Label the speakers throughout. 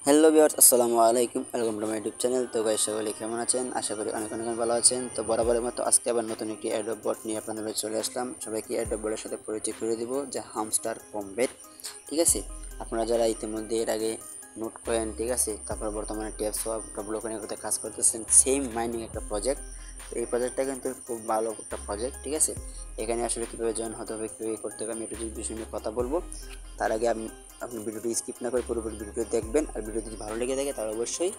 Speaker 1: Hello viewers, আসসালামু আলাইকুম। Welcome to my YouTube channel. তো গাইস, সকলে কেমন আছেন? আশা করি অনেক অনেক ভালো আছেন। তো বরাবরের মতো আজকে আবার নতুন একটি অ্যাডোব বট নিয়ে আপনাদের মাঝে চলে আসলাম। সবাইকে অ্যাডোব বটের সাথে পরিচয় করে দিব, যে হামস্টার কমবেট। ঠিক আছে, আপনারা যারা ইতিমধ্যে এর আগে নোট কয়েন, ঠিক আছে, তারপর বর্তমানে ট্যাপ সোয়াপ ব্লকনের করতে কাজ করতেছেন, সেম মাইনিং একটা প্রজেক্ট। তো এই প্রজেক্টটা কিন্তু খুব ভালো একটা প্রজেক্ট। ঠিক আছে, এখানে আসলে কীভাবে জয়েন হতে হবে, কীভাবে করতে হবে, আমি একটু বিষয় নিয়ে কথা বলবো। তার আগে আপনি ভিডিওটি স্কিপ না করে পুরোপুরি ভিডিওটি দেখবেন। আর ভিডিও যদি ভালো লেগে থাকে তাহলে অবশ্যই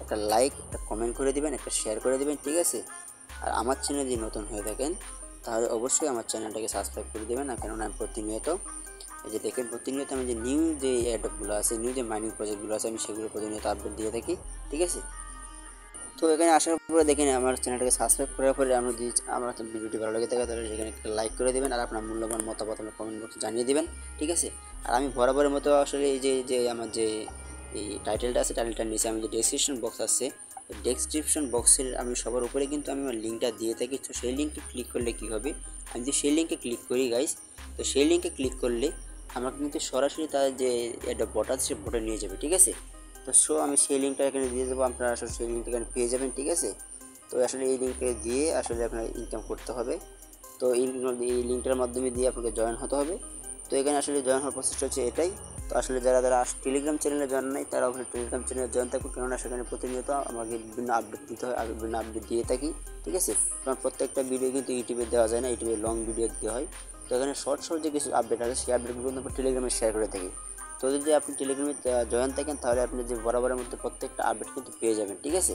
Speaker 1: একটা লাইক, একটা কমেন্ট করে দিবেন, একটা শেয়ার করে দিবেন। ঠিক আছে, আর আমার চ্যানেল যদি নতুন হয়ে থাকেন তাহলে অবশ্যই আমার চ্যানেলটাকে সাবস্ক্রাইব করে দেবেন। না, কেননা আমি প্রতিনিয়ত এই যে দেখেন, প্রতিনিয়ত আমি যে নিউ যে অ্যাডগুলো আছে, নিউ যে মাইনিং প্রজেক্টগুলো আছে, আমি সেগুলো প্রতিনিয়ত আপডেট দিয়ে থাকি। ঠিক আছে, তো এখানে আসার পরে দেখেন আমার চ্যানেলটাকে সাবস্ক্রাইব করার পরে আমরা যদি আমার ভিডিওটি ভালো লাগে থাকে তাহলে সেখানে একটা লাইক করে দেবেন, আর আপনার মূল্যবান মতামত আমার কমেন্ট বক্সে জানিয়ে দেবেন। ঠিক আছে, আর আমি বরাবরের মতো আসলে এই যে যে আমার যে এই টাইটেলটা আছে, টাইটেলটার নিচে আমি যে ডেসক্রিপশন বক্স আছে, ডেসক্রিপশন বক্সের আমি সবার উপরে কিন্তু আমি আমার লিঙ্কটা দিয়ে থাকি। তো সেই লিঙ্কে ক্লিক করলে কী হবে, আমি যদি সেই লিঙ্কে ক্লিক করি গাইস, তো সেই লিঙ্কে ক্লিক করলে আমাকে কিন্তু সরাসরি তার যে একটা বট আছে সে বটে নিয়ে যাবে। ঠিক আছে, তো আমি সেই লিঙ্কটা এখানে দিয়ে দেবো, আপনারা আসলে সেই লিঙ্কটা এখানে পেয়ে যাবেন। ঠিক আছে, তো আসলে এই লিঙ্কটা দিয়ে আসলে আপনার ইনকাম করতে হবে। তো এই লিঙ্কটার মাধ্যমে দিয়ে আপনাকে জয়েন হতে হবে। তো এখানে আসলে জয়েন হওয়ার প্রসেসটা হচ্ছে এটাই। তো আসলে যারা যারা টেলিগ্রাম চ্যানেলে জয়েন নাই তারা অবশ্যই টেলিগ্রাম চ্যানেলে জয়েন থাকুক, কেননা সেখানে প্রতিনিয়ত আমাকে বিভিন্ন আপডেট দিতে হয়, বিভিন্ন আপডেট দিয়ে থাকি। ঠিক আছে, কারণ প্রত্যেকটা ভিডিও কিন্তু ইউটিউবে দেওয়া যায় না, ইউটিউবে লং ভিডিও দেওয়া হয়। তো এখানে শর্ট শর্ট যে কিছু আপডেট আছে সেই আপডেটগুলো কিন্তু আমরা টেলিগ্রামে শেয়ার করে থাকি। তো যদি আপনি টেলিগ্রামে জয়েন থাকেন তাহলে আপনি যে বরাবরের মধ্যে প্রত্যেকটা আপডেট কিন্তু পেয়ে যাবেন। ঠিক আছে,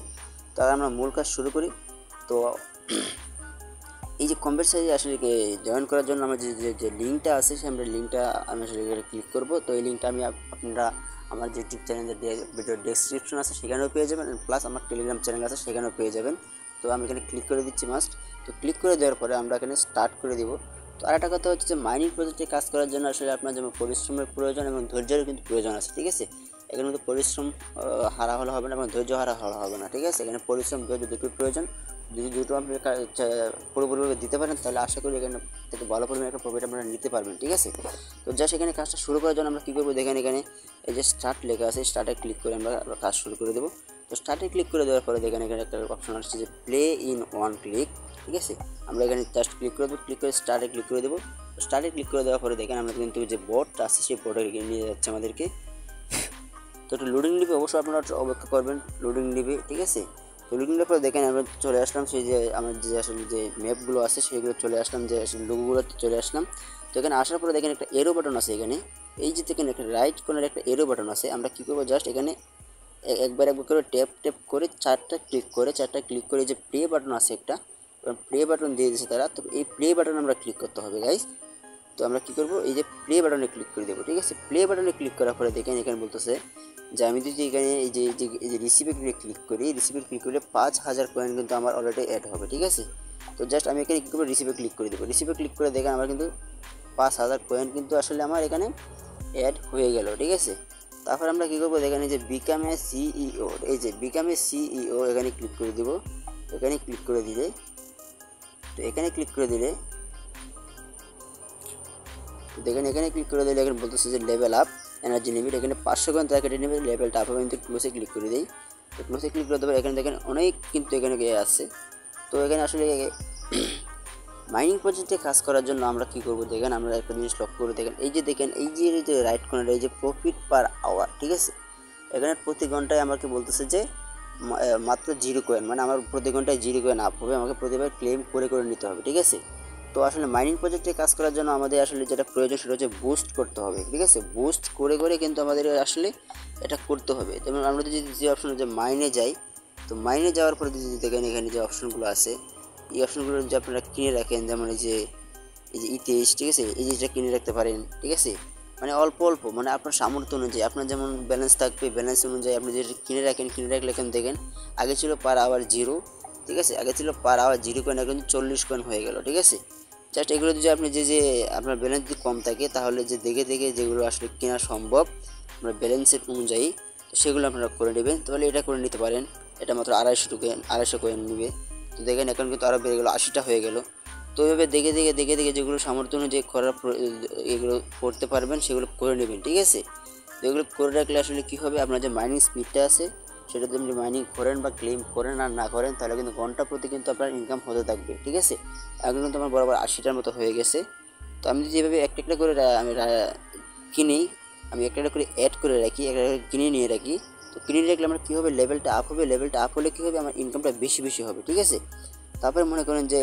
Speaker 1: তাহলে আমরা মূল কাজ শুরু করি। তো এই যে কমবেট সাইজে আসলে জয়েন করার জন্য আমার যে লিঙ্কটা আছে, সেই আমরা লিঙ্কটা আমি আসলে এখানে ক্লিক করব। তো এই লিঙ্কটা আমি আপনারা আমার যে ইউটিউব চ্যানেলের ভিডিও ডেসক্রিপশন আছে সেখানেও পেয়ে যাবেন, প্লাস আমার টেলিগ্রাম চ্যানেল আছে সেখানেও পেয়ে যাবেন। তো আমি এখানে ক্লিক করে দিচ্ছি মাস্ট। তো ক্লিক করে দেওয়ার পরে আমরা এখানে স্টার্ট করে দিব। তো আরেকটা কথা হচ্ছে যে মাইনিং প্রজেক্টে কাজ করার জন্য আসলে আপনার যেমন পরিশ্রমের প্রয়োজন এবং ধৈর্যের কিন্তু প্রয়োজন আছে। ঠিক আছে, এখানে কিন্তু পরিশ্রম হারা হলে হবে না এবং ধৈর্য হারা হলে হবে না। ঠিক আছে, এখানে পরিশ্রম ধৈর্য দুটোর প্রয়োজন। যদি দুটো আপনি পুরোপুরিভাবে দিতে পারেন তাহলে আশা করি এখানে থেকে ভালো পরিমাণে একটা প্রফিট আপনারা নিতে পারবেন। ঠিক আছে, তো জাস্ট এখানে কাজটা শুরু করার জন্য আমরা কী করবো, দেখেন এখানে এই যে স্টার্ট লেখা আছে, স্টার্টে ক্লিক করে আমরা কাজ শুরু করে দেবো। তো স্টার্টে ক্লিক করে দেওয়ার পরে দেখেন এখানে একটা অপশন আসছে যে প্লে ইন ওয়ান ক্লিক। ঠিক আছে, আমরা এখানে জাস্ট ক্লিক করে দেবো, ক্লিক করে স্টার্টে ক্লিক করে দেবো। স্টার্টে ক্লিক করে দেওয়ার পরে দেখেন আমরা কিন্তু যে বোর্ড আছে সেই বোর্ডে নিয়ে যাচ্ছে আমাদেরকে। তো একটু লোডিং নেবে, অবশ্যই আপনারা অপেক্ষা করবেন, লোডিং নেবে। ঠিক আছে, তো লোডিং নেওয়ার পরে দেখেন আমরা চলে আসলাম সেই যে আমার যে আসলে যে ম্যাপগুলো আছে সেগুলো চলে আসলাম, যে আসলে লোগোগুলোতে চলে আসলাম। তো এখানে আসার পরে দেখেন একটা এরো বাটন আছে এখানে, এই যে দেখেন একটা রাইট কর্নার একটা এরো বাটন আছে। আমরা কী করবো, জাস্ট এখানে একবার করে ট্যাপ করে চারটা ক্লিক করে যে প্লে বাটন আছে একটা, প্লে বাটন দিয়ে দিয়েছে তারা। তো এই প্লে বাটন আমরা ক্লিক করতে হবে গাইস। তো আমরা কী করবো, এই যে প্লে বাটনে ক্লিক করে দেবো। ঠিক আছে, প্লে বাটনে ক্লিক করার পরে দেখেন এখানে বলতেছে যে আমি যদি এখানে এই যে রিসিভে ক্লিক করি, রিসিভে ক্লিক করলে 5000 কয়েন কিন্তু আমার অলরেডি অ্যাড হবে। ঠিক আছে, তো জাস্ট আমি এখানে কী করবো, রিসিভে ক্লিক করে দেবো। রিসিভে ক্লিক করে দেখেন আমার কিন্তু 5000 কয়েন কিন্তু আসলে আমার এখানে অ্যাড হয়ে গেল। ঠিক আছে, তারপর আমরা কী করবো, দেখেন এই যে বিকাম এ সিইও, এই যে বিকাম এ সিইও এখানে ক্লিক করে দেবো। এখানে ক্লিক করে দিলে, তো এখানে ক্লিক করে দিলে দেখেন এখানে ক্লিক করে দিলে এখানে বলতেছে যে লেভেল আপ এনার্জি লিমিট, এখানে 500 কয়েন তারা কেটে নেবে, লেভেলটা আপ হবে। কিন্তু ক্লোজে ক্লিক করে দিই। তো ক্লোজে ক্লিক করে দেবো, এখানে দেখেন অনেক কিন্তু এখানে আসছে। তো এখানে আসলে মাইনিং প্রজেক্টে কাজ করার জন্য আমরা কী করবো, দেখেন আমরা একটা জিনিস লক্ষ্য করে দেখেন, এই যে রাইট কর্নারে এই যে প্রফিট পার আওয়ার। ঠিক আছে, এখানে প্রতি ঘন্টায় আমাকে বলতেছে যে মাত্র 0 কয়েন, মানে আমার প্রতি ঘন্টায় 0 কয়েন আপ হবে, আমাকে প্রতিবার ক্লেম করে নিতে হবে। ঠিক আছে, তো আসলে মাইনিং প্রজেক্টে কাজ করার জন্য আমাদের আসলে যেটা প্রয়োজন সেটা হচ্ছে বুস্ট করতে হবে। ঠিক আছে, বুস্ট করে কিন্তু আমাদের আসলে এটা করতে হবে। যেমন আমরা যদি যে অপশনে যে মাইনে যাই, তো মাইনে যাওয়ার পরে যদি দেখেন এখানে যে অপশনগুলো আছে, এই অপশনগুলো যদি আপনারা কিনে রাখেন, যেমন এই যে ইতিহাস, ঠিক আছে, এই যেটা কিনে রাখতে পারেন। ঠিক আছে, মানে অল্প অল্প, মানে আপনার সামর্থ্য অনুযায়ী আপনার যেমন ব্যালেন্স থাকবে, ব্যালেন্স অনুযায়ী আপনি যেটা কিনে রাখলে এখন দেখেন আগে ছিল পার আওয়ার 0। ঠিক আছে, আগে ছিল পার আওয়ার 0 কয়েন, এখন 40 কয়েন হয়ে গেল। ঠিক আছে, জাস্ট এগুলো যদি আপনি যে আপনার ব্যালেন্স যদি কম থাকে তাহলে যে দেখে যেগুলো আসলে কেনা সম্ভব আপনার ব্যালেন্সের অনুযায়ী, তো সেগুলো আপনারা করে নেবেন। তাহলে এটা করে নিতে পারেন, এটা মাত্র 250 কয়েন নেবে। তো দেখেন এখন কিন্তু আরও বেড়ে গেলো, 80টা হয়ে গেল। তো এভাবে দেখে যেগুলো সামর্থ্য অনুযায়ী করার এগুলো করতে পারবেন সেগুলো করে নেবেন। ঠিক আছে, তো এগুলো করে রাখলে আসলে কী হবে, আপনার যে মাইনিং স্পিডটা আছে সেটা যদি আপনি মাইনিং করেন বা ক্লেম করেন আর না করেন, তাহলে কিন্তু ঘন্টা প্রতি কিন্তু আপনার ইনকাম হতে থাকবে। ঠিক আছে, এখন কিন্তু আমার বরাবর 80টার মতো হয়ে গেছে। তো আমি যদি এভাবে একটা একটা করে আমি কিনি, আমি একটা একটা করে অ্যাড করে রাখি, একটা একটা কিনে নিয়ে রাখি। তো কিনে রাখলে আমার কী হবে, লেভেলটা আপ হবে, লেভেলটা আপ হলে কী হবে, আমার ইনকামটা বেশি বেশি হবে। ঠিক আছে, তারপরে মনে করেন যে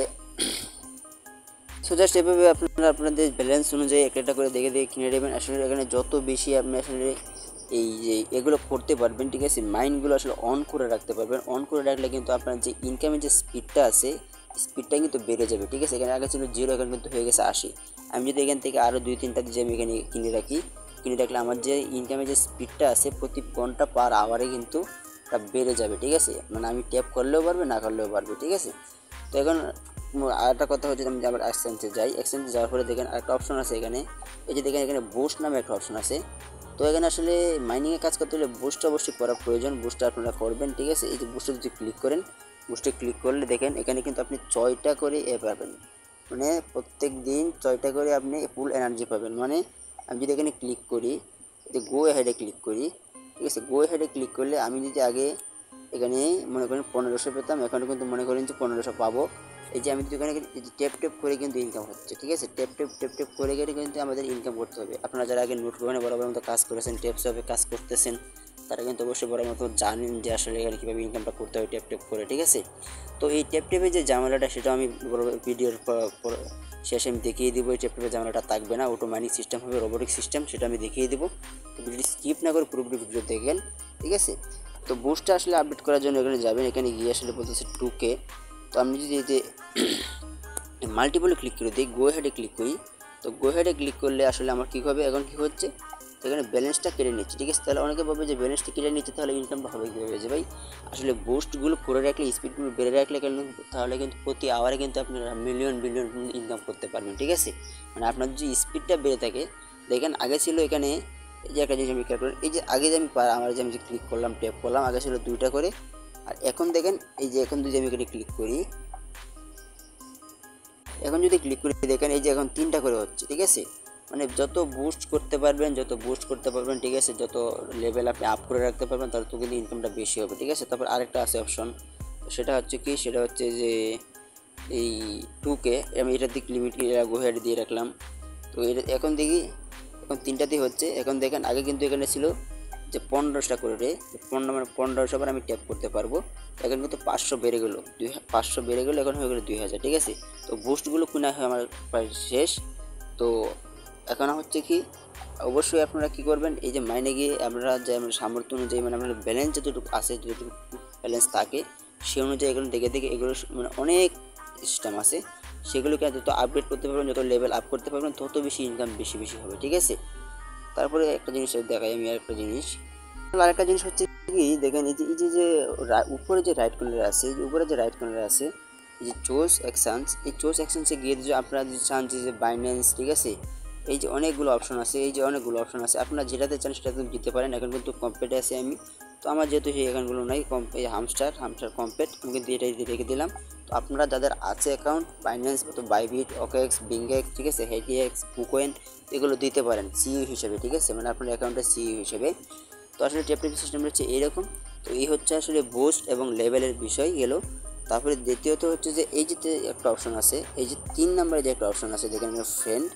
Speaker 1: সো জাস্ট এভাবে আপনারা আপনাদের ব্যালেন্স অনুযায়ী একটা একটা করে দেখে দেখে কিনে নেবেন। আসলে এখানে যত বেশি আপনি আসলে এই যে এগুলো করতে পারবেন, ঠিক আছে, মাইন্ডগুলো আসলে অন করে রাখতে পারবেন। অন করে রাখলে কিন্তু আপনার যে ইনকামের যে স্পিডটা আছে, স্পিডটা কিন্তু বেড়ে যাবে। ঠিক আছে, এখানে আগে ছিল 0, এখন কিন্তু হয়ে গেছে 80। আমি যদি এখান থেকে আরও 2-3টা দিয়ে আমি এখানে কিনে রাখি, কিনে রাখলে আমার যে ইনকামের যে স্পিডটা আছে প্রতি ঘন্টা পার আওয়ারে কিন্তু এটা বেড়ে যাবে। ঠিক আছে, মানে আমি ট্যাপ করলেও পারবে, না করলেও পারবে। ঠিক আছে, তো এখন আরেকটা কথা হচ্ছে, আমি আবার এক্সচেঞ্জে যাই। এক্সচেঞ্জে যাওয়ার পরে দেখেন আরেকটা অপশন আছে এখানে, এই যে দেখেন এখানে বুস্ট নামে একটা অপশন আছে। তো এখানে আসলে মাইনিংয়ে কাজ করতে হলে বুস্টটা অবশ্যই করা প্রয়োজন, বুস্টটা আপনারা করবেন। ঠিক আছে, এই যে বুস্টে যদি ক্লিক করেন, বুস্টে ক্লিক করলে দেখেন এখানে কিন্তু আপনি 6টা করে পাবেন, মানে প্রত্যেক দিন 6টা করে আপনি ফুল এনার্জি পাবেন। মানে আমি যদি এখানে ক্লিক করি, এই গো হেডে ক্লিক করি, ঠিক আছে, গো হেডে ক্লিক করলে আমি যদি আগে এখানে মনে করেন 1500 পেতাম, এখন কিন্তু মনে করেন যে 1500 পাবো। এই যে আমি যদি এখানে ট্যাপ ট্যাপ করে কিন্তু ইনকাম হচ্ছে। ঠিক আছে, ট্যাপ করে গেলে কিন্তু আমাদের ইনকাম করতে হবে। আপনারা যারা আগে নোট ওখানে বরাবর মতো কাজ করেছেন, ট্যাপস হবে কাজ করতেছেন, তারা কিন্তু অবশ্যই বড় মতো জানেন যে আসলে এখানে কীভাবে ইনকামটা করতে হবে ট্যাপ করে। ঠিক আছে, তো এই ট্যাপের যে ঝামেলাটা সেটা আমি ভিডিওর শেষে আমি দেখিয়ে দিব। এই ট্যাপের ঝামেলাটা থাকবে না, অটোমেটিক সিস্টেম হবে, রোবোটিক সিস্টেম, সেটা আমি দেখিয়ে দেবো। তো ভিডিওটি স্কিপ না করে পুরোপুরি ভিডিও দেখেন। ঠিক আছে, তো বুস্টটা আসলে আপডেট করার জন্য এখানে যাবেন, এখানে গিয়ে আসলে বলতেছে 2K। তো আমি যদি এই যে মাল্টিপলে ক্লিক করে দিই, গো হেডে ক্লিক করি, তো গো হেডে ক্লিক করলে আসলে আমার কী হবে, এখন কী হচ্ছে এখানে ব্যালেন্সটা কেটে নিচ্ছে। ঠিক আছে, তাহলে অনেকে ভাবে যে ব্যালেন্সটা কেটে নিচ্ছে তাহলে ইনকামটা হবে কীভাবে, যে ভাই আসলে বুস্টগুলো করে রাখলে, স্পিডগুলো বেড়ে রাখলে তাহলে কিন্তু প্রতি আওয়ারে কিন্তু আপনারা মিলিয়ন বিলিয়ন ইনকাম করতে পারবেন। ঠিক আছে, মানে আপনার যদি স্পিডটা বেড়ে থাকে, দেখেন আগে ছিল এখানে এই যে একটা জিনিস আমি খেয়াল করি, এই যে আগে যে আমি আমার যে আমি যে ক্লিক করলাম, ট্যাপ করলাম, আগে ছিল 2টা করে, আর এখন দেখেন এই যে এখন যদি আমি এখানে ক্লিক করি, এখন যদি ক্লিক করে দেখেন এই যে এখন 3টা করে হচ্ছে। ঠিক আছে, মানে যত বুস্ট করতে পারবেন, যত বুস্ট করতে পারবেন, ঠিক আছে, যত লেভেল আপনি আপ করে রাখতে পারবেন, তত কিন্তু ইনকামটা বেশি হবে। ঠিক আছে, তারপর আরেকটা আছে অপশন, সেটা হচ্ছে কি, সেটা হচ্ছে যে এই 2K, আমি এটার দিক লিমিট গো হেড দিয়ে রাখলাম। তো এটা এখন দেখি, এখন 3টাতেই হচ্ছে। এখন দেখেন আগে কিন্তু এখানে ছিল যে 15টা করে রে, 1500 বার আমি ট্যাপ করতে পারবো। এখন কিন্তু 500 বেড়ে গেলো, 500 বেড়ে গেলো, এখন হয়ে গেলো 2000। ঠিক আছে, তো বুস্টগুলো কিনা হয় আমার প্রায় শেষ। তো এখন হচ্ছে কি, অবশ্যই আপনারা কী করবেন, এই যে মাইনে গিয়ে আপনারা যে সামর্থ্য অনুযায়ী, মানে আপনার ব্যালেন্স যতটুকু আছে, যতটুকু ব্যালেন্স থাকে সে অনুযায়ী এগুলো দেখে দেখে এগুলো মানে অনেক সিস্টেম আছে, সেগুলোকে যত আপডেট করতে পারবেন, যত লেভেল আপ করতে পারবেন, তত বেশি ইনকাম বেশি বেশি হবে। ঠিক আছে, তারপরে একটা জিনিস দেখাই আমি, আরেকটা জিনিস, আরেকটা জিনিস হচ্ছে কি, দেখেন এই যে উপরে যে রাইট কর্নারে আছে, এই যে উপরে যে রাইট কর্নারে আছে এই যে চোজ অ্যাকশনস, এই চোজ অ্যাকশনসে গিয়ে যে আপনারা যদি চান যে বাইন্যান্স, ঠিক আছে, এই যে অনেকগুলো অপশন আছে, এই যে অনেকগুলো অপশন আছে, আপনারা যেটাতে চান সেটাতে দিতে পারেন। এখন কিন্তু কম্পেটে আছে আমি, তো আমার যেহেতু সেই এখানগুলো নাই, এই হামস্টার কম্পেট আমি কিন্তু এটাই রেখে দিলাম। তো আপনারা যাদের আছে অ্যাকাউন্ট বাইন্যান্স, তো বাইবিট, ওকেক্স, বিঙ্গেক্স, ঠিক আছে, হেটিএক্স, কুকোয়েন, এগুলো দিতে পারেন সিইউ হিসেবে। ঠিক আছে, মানে আপনার অ্যাকাউন্টের সিইউ হিসেবে। তো আসলে ট্যাপ সিস্টেমটা হচ্ছে এইরকম। তো এই হচ্ছে আসলে বুস্ট এবং লেভেলের বিষয় গেল। তারপরে দ্বিতীয়ত হচ্ছে যে এই যে একটা অপশন আছে, এই যে 3 নম্বরে যে একটা অপশন আছে, দেখেন ফ্রেন্ড,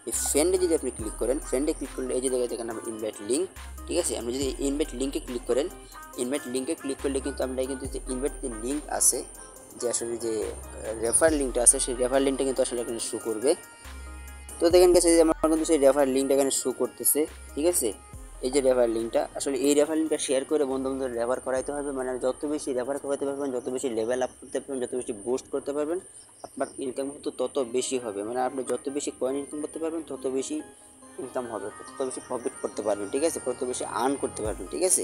Speaker 1: এই ফ্রেন্ডে যদি আপনি ক্লিক করেন, ফ্রেন্ডে ক্লিক করলে এই যে দেখেন আমরা ইনভাইট লিঙ্ক। ঠিক আছে, আপনি যদি ইনভাইট লিঙ্কে ক্লিক করেন, ইনভাইট লিঙ্কে ক্লিক করলে কিন্তু আমরা কিন্তু যে ইনভাইট যে লিঙ্ক আছে, যে আসলে যে রেফার লিঙ্কটা আছে, সেই রেফার লিঙ্কটা কিন্তু আসলে এখানে শো করবে। তো দেখেন গেছে যে আমার কিন্তু সেই রেফার লিঙ্কটা এখানে শো করতেছে। ঠিক আছে, এই যে রেফার লিঙ্কটা, আসলে এই রেফার লিঙ্কটা শেয়ার করে বন্ধু রেফার করাইতে হবে। মানে যত বেশি রেফার করাতে পারবেন, যত বেশি লেভেল আপ করতে পারবেন, যত বেশি বুস্ট করতে পারবেন, আপনার ইনকাম কিন্তু তত বেশি হবে। মানে আপনি যত বেশি কয়েন ইনকাম করতে পারবেন, তত বেশি ইনকাম হবে, তত বেশি প্রফিট করতে পারবেন। ঠিক আছে, তত বেশি আর্ন করতে পারবেন। ঠিক আছে,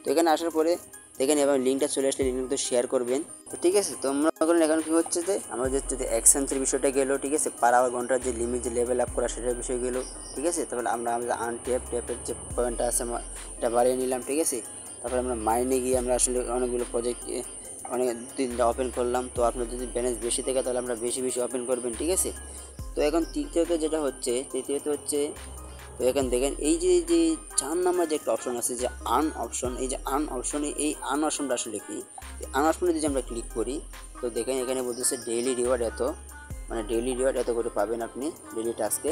Speaker 1: তো এখানে আসার পরে দেখেন এবার লিঙ্কটা চলে আসলে লিঙ্কটা তো শেয়ার করবেন। তো ঠিক আছে, তো আমরা করেন এখন কী হচ্ছে যে আমাদের যদি এক্সচেঞ্জের বিষয়টা গেলো। ঠিক আছে, পার আওয়ার ঘন্টার যে লিমিট, যে লেভেল আপ করা, সেটার বিষয় গেলো। ঠিক আছে, তারপরে আমরা আমাদের ট্যাপের যে পয়েন্টটা আছে এটা বাড়িয়ে নিলাম। ঠিক আছে, তারপরে আমরা মাইনে গিয়ে আমরা আসলে অনেকগুলো প্রজেক্ট অনেক দিনটা ওপেন করলাম। তো আপনার যদি ব্যালেন্স বেশি থাকে তাহলে আমরা বেশি বেশি ওপেন করবেন। ঠিক আছে, তো এখন তৃতীয়ত হচ্ছে তো এখানে দেখেন এই যে 4 নাম্বার যে একটা অপশন আছে যে আর্ন অপশন, এই যে আর্ন অপশনে এই আর্ন অপশনটা আসলে কি, আর্ন অপশনে যদি আমরা ক্লিক করি তো দেখেন এখানে বলতেছে ডেইলি রিওয়ার্ড এত, মানে ডেইলি রিওয়ার্ড এত করে পাবেন আপনি ডেইলি টাস্কে,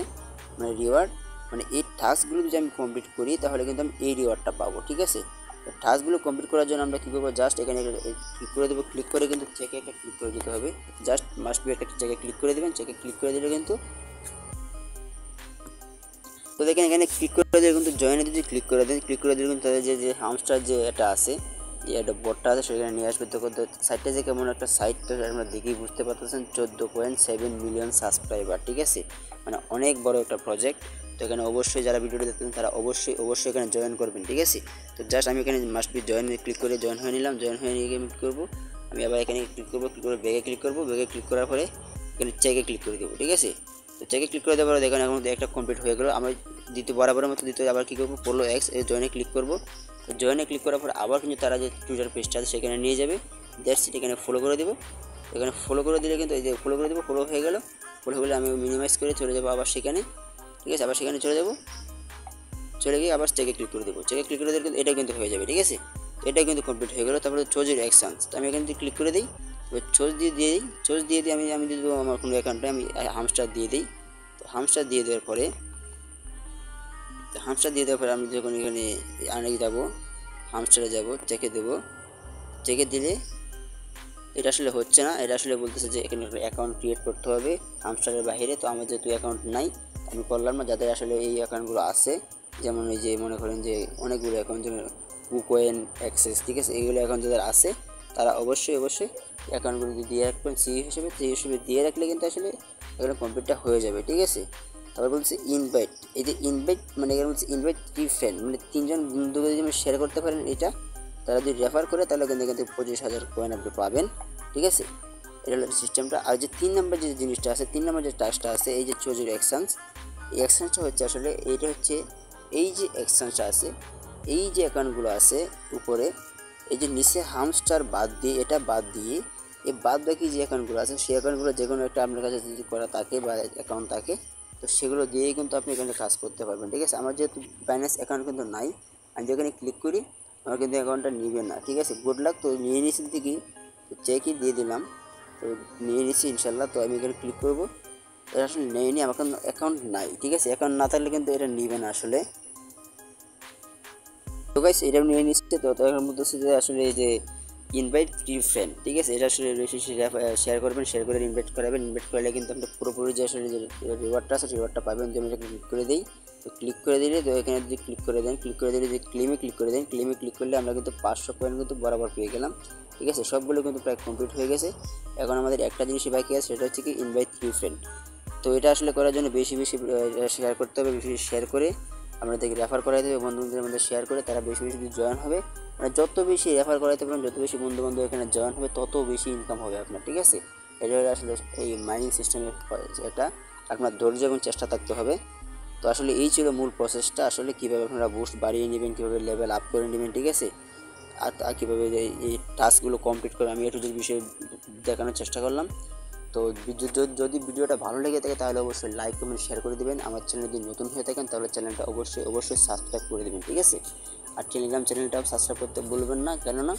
Speaker 1: মানে রিওয়ার্ড মানে এই টাস্কগুলো যদি আমি কমপ্লিট করি তাহলে কিন্তু আমি এই রিওয়ার্ডটা পাবো। ঠিক আছে, টাস্কগুলো কমপ্লিট করার জন্য আমরা কী করবো, জাস্ট এখানে ক্লিক করে দেবো, ক্লিক করে কিন্তু চেকে একটা ক্লিক করে দিতে হবে, জাস্ট মাস্ট বি একটা চেকে ক্লিক করে দেবেন, চেকে ক্লিক করে দিলে কিন্তু তো দেখেন এখানে ক্লিক করে দিলে কিন্তু জয়েনে যদি ক্লিক করে দেন, ক্লিক করে দিলে কিন্তু তাদের যে হামস্টার যে এটা আছে, যে একটা বোর্ডটা আছে সেখানে নিয়ে আসবে। তো সাইটটা যে কেমন একটা সাইট, তো আপনারা দেখেই বুঝতে পারতেছেন 14.7 মিলিয়ন সাবস্ক্রাইবার। ঠিক আছে, মানে অনেক বড় একটা প্রজেক্ট। তো এখানে অবশ্যই যারা ভিডিওটি দেখতেন তারা অবশ্যই এখানে জয়েন করবেন। ঠিক আছে, তো জাস্ট আমি এখানে মাস্ট বি জয়েন ক্লিক করে জয়েন হয়ে নিলাম। জয়েন হয়ে নিয়ে আমি কী করবো, আমি আবার এখানে ক্লিক করবো, ক্লিক করে ব্যাগে ক্লিক করবো, ব্যাগে ক্লিক করার পরে এখানে চেকে ক্লিক করে দেবো। ঠিক আছে, তো চেকে ক্লিক করে দেওয়ার পরে দেখেন এখন একটা কমপ্লিট হয়ে গেলো। আমরা দ্বিতীয় বরাবরের মতো দ্বিতীয় আবার কী করবো, পোলো এক্স এই জয়েনে ক্লিক করবো। তো জয়েনে ক্লিক করার পর আবার কিন্তু তারা যে টুইটার পেজটা আছে সেখানে নিয়ে যাবে, দ্যাটস ইট। এখানে ফলো করে দেবো, এখানে ফলো করে দিলে কিন্তু এই যে ফলো করে দেবো, ফলো হয়ে গেলো। ফলো হলে আমি মিনিমাইজ করে চলে যাবো আবার সেখানে। ঠিক আছে, আবার সেখানে চলে যাবো, চলে গিয়ে আবার চেকে ক্লিক করে দেবো, চেকে ক্লিক করে দিলে কিন্তু এটা কিন্তু হয়ে যাবে। ঠিক আছে, এটা কিন্তু কমপ্লিট হয়ে গেলো। তারপরে চোজের অ্যাকশানস, তো আমি এখানে যদি ক্লিক করে দিই, তো চোজ দিয়ে দিই, চোজ দিয়ে দিই আমি দিয়ে দেবো আমার কোনো অ্যাকাউন্টে আমি হামস্টার দিয়ে দিই। তো হামস্টার দিয়ে দেওয়ার পরে আমি যখন এখানে আনে যাবো, হামস্টারে যাব, চেকে দেবো, চেকে দিলে এটা আসলে হচ্ছে না, এটা আসলে বলতেছে যে এখানে একটা অ্যাকাউন্ট ক্রিয়েট করতে হবে হামস্টারের বাইরে। তো আমার যেহেতু অ্যাকাউন্ট নাই আমি করলাম না। যাদের আসলে এই অ্যাকাউন্টগুলো আছে, যেমন এই যে মনে করেন যে অনেকগুলো অ্যাকাউন্ট, যেমন কুকয়েন অ্যাক্সেস, ঠিক আছে, এইগুলো অ্যাকাউন্ট যাদের আছে তারা অবশ্যই অ্যাকাউন্টগুলো দিয়ে রাখবেন সি হিসেবে দিয়ে রাখলে কিন্তু আসলে এখানে কমপ্লিটটা হয়ে যাবে। ঠিক আছে, তারপর বলছে ইনভাইট, এই যে ইনভাইট মানে এখানে বলছে ইনভাইট 3 ফ্রেন্ড, মানে 3জন বন্ধুকে যদি শেয়ার করতে পারেন এটা, তারা যদি রেফার করে তাহলে কিন্তু 25,000 কয়েন আপনি পাবেন। ঠিক আছে, এটা হলো সিস্টেমটা। আর যে 3 নম্বর যে জিনিসটা আছে, 3 নম্বর যে টাস্কটা আছে, এই যে চোজের এক্সচেঞ্জ, এই এক্সচেঞ্জটা হচ্ছে আসলে এইটা হচ্ছে এই যে এক্সচেঞ্জটা আছে, এই যে অ্যাকাউন্টগুলো আছে উপরে, এই যে নিচে হামস্টার বাদ দিয়ে, এটা বাদ দিয়ে এই বাদ বাকি যে অ্যাকাউন্টগুলো আছে সেই অ্যাকাউন্টগুলো যে কোনো একটা আপনার কাছে যদি করা থাকে বা অ্যাকাউন্ট থাকে, তো সেগুলো দিয়েই কিন্তু আপনি এখানে কাজ করতে পারবেন। ঠিক আছে, আমার যেহেতু বাইন্যান্স অ্যাকাউন্ট কিন্তু নাই, আমি যেখানে ক্লিক করি আমার কিন্তু অ্যাকাউন্টটা নিবে না। ঠিক আছে, গুড লাক। তো নিয়ে নিয়েছি দেখি, তো চেকই দিয়ে দিলাম, তো নিয়ে নিয়েছি ইনশাল্লাহ। তো আমি এখানে ক্লিক করবো, এটা আসলে নেয়নি, আমার কিন্তু অ্যাকাউন্ট নাই। ঠিক আছে, অ্যাকাউন্ট না থাকলে কিন্তু এটা নিবে না আসলে। তো গাইস এটাও নিয়ে নিচ্ছে। তো এখন বলতেছে যে আসলে এই যে ইনভাইট 3 ফ্রেন্ড, ঠিক আছে, এটা আসলে বেশি শেয়ার করবেন, শেয়ার করে ইনভাইট করাবেন। ইনভাইট করলে কিন্তু আপনি পুরোপুরি যে আসলে যে রিওয়ার্ডটা আছে রিওয়ার্ডটা পাবেন। যদি আমি এটা ক্লিক করে দিই, তো ক্লিক করে দিলে, তো এখানে যদি ক্লিক করে দেন, ক্লিক করে দিলে যে ক্লেমে ক্লিক করে দেন, ক্লেমে ক্লিক করলে আমরা কিন্তু 500 কয়েন কিন্তু বরাবর পেয়ে গেলাম। ঠিক আছে, সবগুলো কিন্তু প্রায় কমপ্লিট হয়ে গেছে। এখন আমাদের একটা জিনিসই বাকি আছে, সেটা হচ্ছে কি ইনভাইট 3 ফ্রেন্ড। তো এটা আসলে করার জন্য বেশি শেয়ার করতে হবে, বেশি শেয়ার করে আপনাদেরকে রেফার করাইতে হবে, বন্ধুদের মধ্যে শেয়ার করে তারা বেশি যদি জয়েন হবে, মানে যত বেশি রেফার করাইতে পারেন, যত বেশি বন্ধু এখানে জয়েন হবে তত বেশি ইনকাম হবে আপনার। ঠিক আছে, এটা হলো আসলে এই মাইনিং সিস্টেমের, এটা আপনার ধৈর্য এবং চেষ্টা থাকতে হবে। তো আসলে এই ছিল মূল প্রসেসটা, আসলে কীভাবে আপনারা বুস্ট বাড়িয়ে নেবেন, কীভাবে লেভেল আপ করে নেবেন। ঠিক আছে, আর কীভাবে এই টাস্কগুলো কমপ্লিট করে আমি একটু বিষয়ে দেখানোর চেষ্টা করলাম। তো যদি ভিডিওটা ভালো লেগে থাকে তাহলে অবশ্যই লাইক কমেন্ট শেয়ার করে দেবেন। আমার চ্যানেল যদি নতুন হয়ে থাকেন তাহলে চ্যানেলটা অবশ্যই সাবস্ক্রাইব করে দেবেন। ঠিক আছে, আর টেলিগ্রাম চ্যানেলটাও সাবস্ক্রাইব করতে ভুলবেন না, কেননা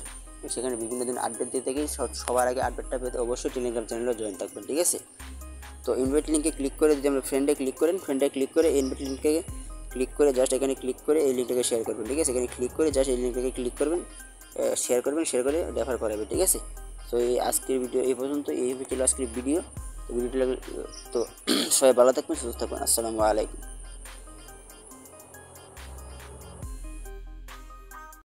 Speaker 1: সেখানে বিভিন্ন দিন আপডেট দিয়ে থাকি। সবার আগে আপডেটটা পেতে অবশ্যই টেলিগ্রাম চ্যানেলে জয়েন থাকবেন। ঠিক আছে, তো ইনভাইট লিঙ্কে ক্লিক করে যদি আমরা ফ্রেন্ডে ক্লিক করে ইনভাইট লিঙ্কে ক্লিক করে জাস্ট এখানে ক্লিক করে এই লিঙ্কটাকে শেয়ার করবেন। ঠিক আছে, এখানে ক্লিক করে জাস্ট এই লিঙ্কটাকে ক্লিক করবেন, শেয়ার করে রেফার করাবেন। ঠিক আছে, তো এই আজকের ভিডিও এই পর্যন্ত, এই ছিল আজকের ভিডিও। তো ভিডিওটা তো সবাই ভালো থাকবেন, সুস্থ থাকবেন। আসসালামু আলাইকুম।